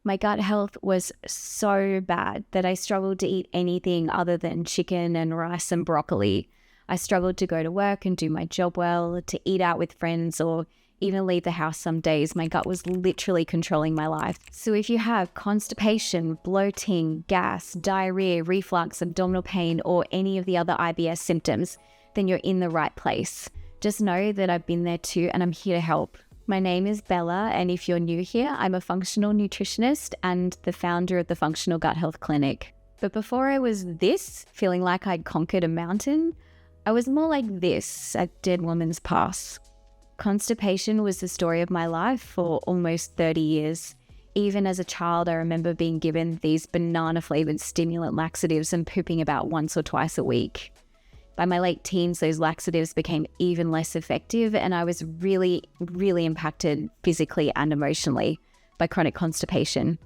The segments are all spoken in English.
My gut health was so bad that I struggled to eat anything other than chicken and rice and broccoli. I struggled to go to work and do my job well, to eat out with friends, or even leave the house some days. My gut was literally controlling my life. So if you have constipation, bloating, gas, diarrhea, reflux, abdominal pain, or any of the other IBS symptoms, then you're in the right place. Just know that I've been there too, and I'm here to help. My name is Bella, and if you're new here, I'm a functional nutritionist and the founder of the Functional Gut Health Clinic. But before I was this, feeling like I'd conquered a mountain, I was more like this at Dead Woman's Pass. Constipation was the story of my life for almost 30 years. Even as a child, I remember being given these banana-flavored stimulant laxatives and pooping about once or twice a week. By my late teens, those laxatives became even less effective, and I was really, really impacted physically and emotionally by chronic constipation.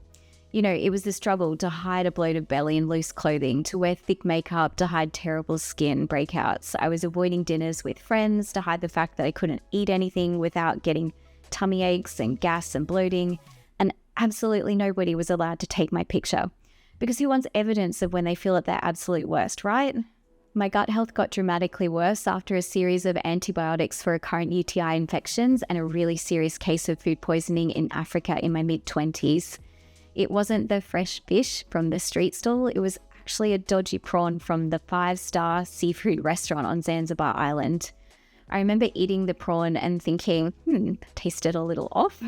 You know, it was the struggle to hide a bloated belly in loose clothing, to wear thick makeup to hide terrible skin breakouts. I was avoiding dinners with friends to hide the fact that I couldn't eat anything without getting tummy aches and gas and bloating, and absolutely nobody was allowed to take my picture. Because who wants evidence of when they feel at their absolute worst, right? My gut health got dramatically worse after a series of antibiotics for recurrent UTI infections and a really serious case of food poisoning in Africa in my mid-20s. It wasn't the fresh fish from the street stall, it was actually a dodgy prawn from the 5-star seafood restaurant on Zanzibar Island. I remember eating the prawn and thinking, tasted a little off,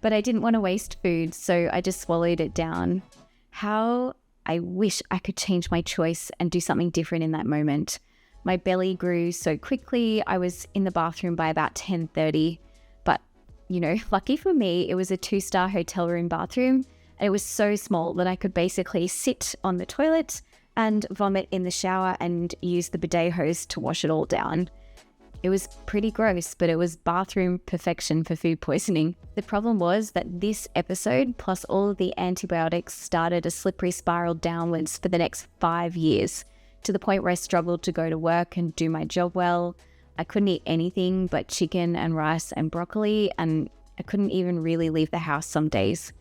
but I didn't want to waste food, so I just swallowed it down. How I wish I could change my choice and do something different in that moment. My belly grew so quickly, I was in the bathroom by about 10:30, but, lucky for me, it was a 2-star hotel room bathroom. And it was so small that I could basically sit on the toilet and vomit in the shower and use the bidet hose to wash it all down. It was pretty gross, but it was bathroom perfection for food poisoning. The problem was that this episode, plus all of the antibiotics, started a slippery spiral downwards for the next 5 years, to the point where I struggled to go to work and do my job well. I couldn't eat anything but chicken and rice and broccoli, and I couldn't even really leave the house some days.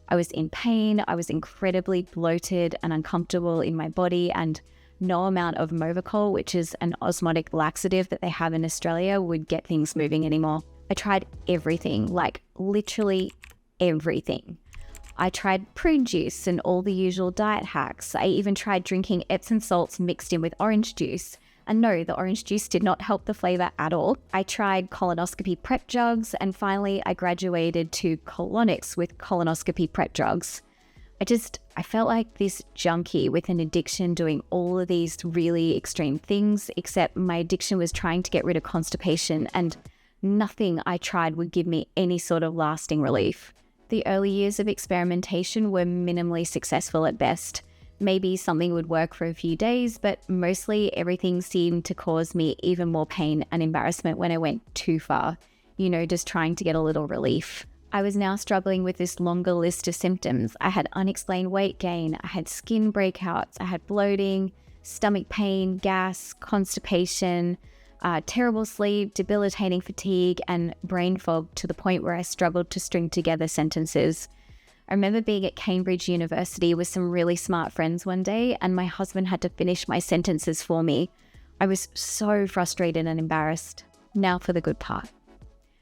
I was in pain, I was incredibly bloated and uncomfortable in my body, and no amount of Movicol, which is an osmotic laxative that they have in Australia, would get things moving anymore. I tried everything, like literally everything. I tried prune juice and all the usual diet hacks. I even tried drinking Epsom salts mixed in with orange juice. And no, the orange juice did not help the flavor at all. I tried colonoscopy prep drugs, and finally I graduated to colonics with colonoscopy prep drugs. I felt like this junkie with an addiction doing all of these really extreme things, except my addiction was trying to get rid of constipation, and nothing I tried would give me any sort of lasting relief. The early years of experimentation were minimally successful at best. Maybe something would work for a few days, but mostly everything seemed to cause me even more pain and embarrassment when I went too far, just trying to get a little relief. I was now struggling with this longer list of symptoms. I had unexplained weight gain, I had skin breakouts, I had bloating, stomach pain, gas, constipation, terrible sleep, debilitating fatigue, and brain fog to the point where I struggled to string together sentences. I remember being at Cambridge University with some really smart friends one day, and my husband had to finish my sentences for me. I was so frustrated and embarrassed. Now for the good part.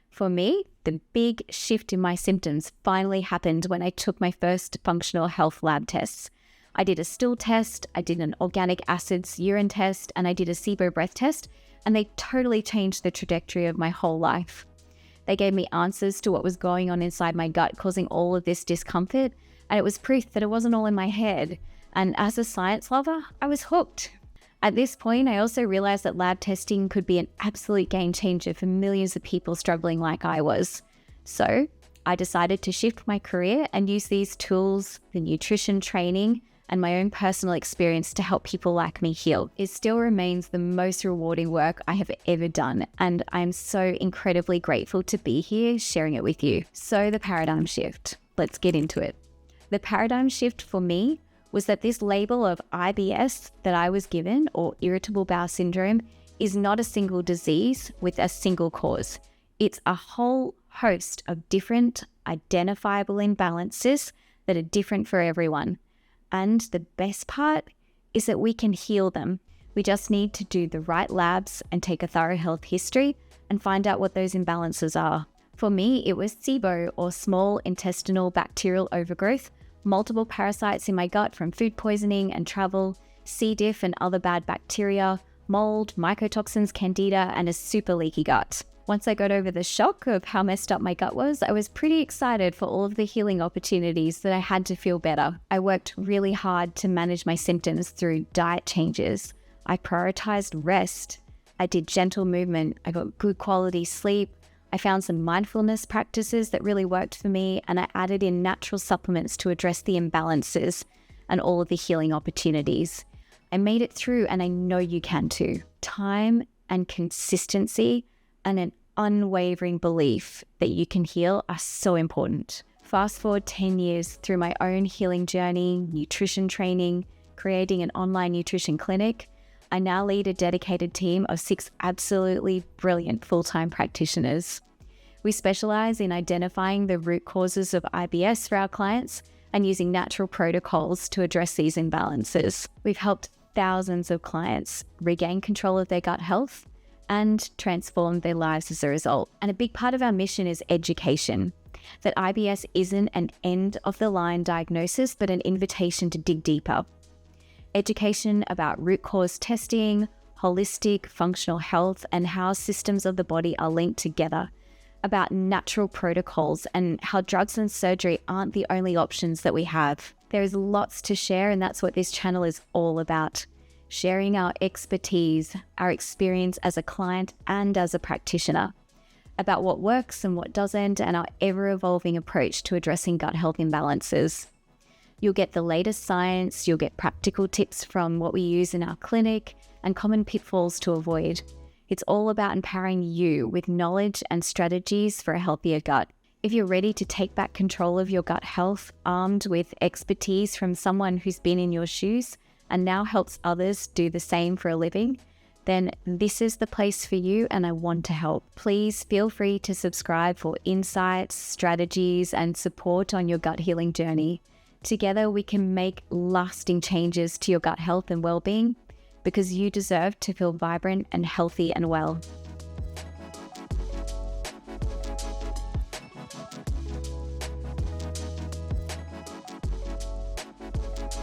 For me, the big shift in my symptoms finally happened when I took my first functional health lab tests. I did a stool test, I did an organic acids urine test, and I did a SIBO breath test, and they totally changed the trajectory of my whole life. They gave me answers to what was going on inside my gut, causing all of this discomfort, and it was proof that it wasn't all in my head. And as a science lover, I was hooked. At this point, I also realized that lab testing could be an absolute game changer for millions of people struggling like I was. So I decided to shift my career and use these tools, the nutrition training, and my own personal experience to help people like me heal. It still remains the most rewarding work I have ever done, and I'm so incredibly grateful to be here sharing it with you. So the paradigm shift. Let's get into it. The paradigm shift for me was that this label of IBS that I was given, or irritable bowel syndrome, is not a single disease with a single cause. It's a whole host of different identifiable imbalances that are different for everyone. And the best part is that we can heal them. We just need to do the right labs and take a thorough health history and find out what those imbalances are. For me, it was SIBO, or small intestinal bacterial overgrowth, multiple parasites in my gut from food poisoning and travel, C. diff and other bad bacteria, mold, mycotoxins, candida, and a super leaky gut. Once I got over the shock of how messed up my gut was, I was pretty excited for all of the healing opportunities that I had to feel better. I worked really hard to manage my symptoms through diet changes. I prioritized rest. I did gentle movement. I got good quality sleep. I found some mindfulness practices that really worked for me, and I added in natural supplements to address the imbalances and all of the healing opportunities. I made it through, and I know you can too. Time and consistency and an unwavering belief that you can heal are so important. Fast forward 10 years through my own healing journey, nutrition training, creating an online nutrition clinic, I now lead a dedicated team of 6 absolutely brilliant full-time practitioners. We specialize in identifying the root causes of IBS for our clients and using natural protocols to address these imbalances. We've helped thousands of clients regain control of their gut health and transform their lives as a result. And a big part of our mission is education, that IBS isn't an end-of-the-line diagnosis, but an invitation to dig deeper. Education about root cause testing, holistic functional health, and how systems of the body are linked together, about natural protocols and how drugs and surgery aren't the only options that we have. There is lots to share, and that's what this channel is all about. Sharing our expertise, our experience as a client and as a practitioner, about what works and what doesn't, and our ever-evolving approach to addressing gut health imbalances. You'll get the latest science, you'll get practical tips from what we use in our clinic, and common pitfalls to avoid. It's all about empowering you with knowledge and strategies for a healthier gut. If you're ready to take back control of your gut health, armed with expertise from someone who's been in your shoes and now helps others do the same for a living, then this is the place for you, and I want to help. Please feel free to subscribe for insights, strategies, and support on your gut healing journey. Together, we can make lasting changes to your gut health and well-being, because you deserve to feel vibrant and healthy and well.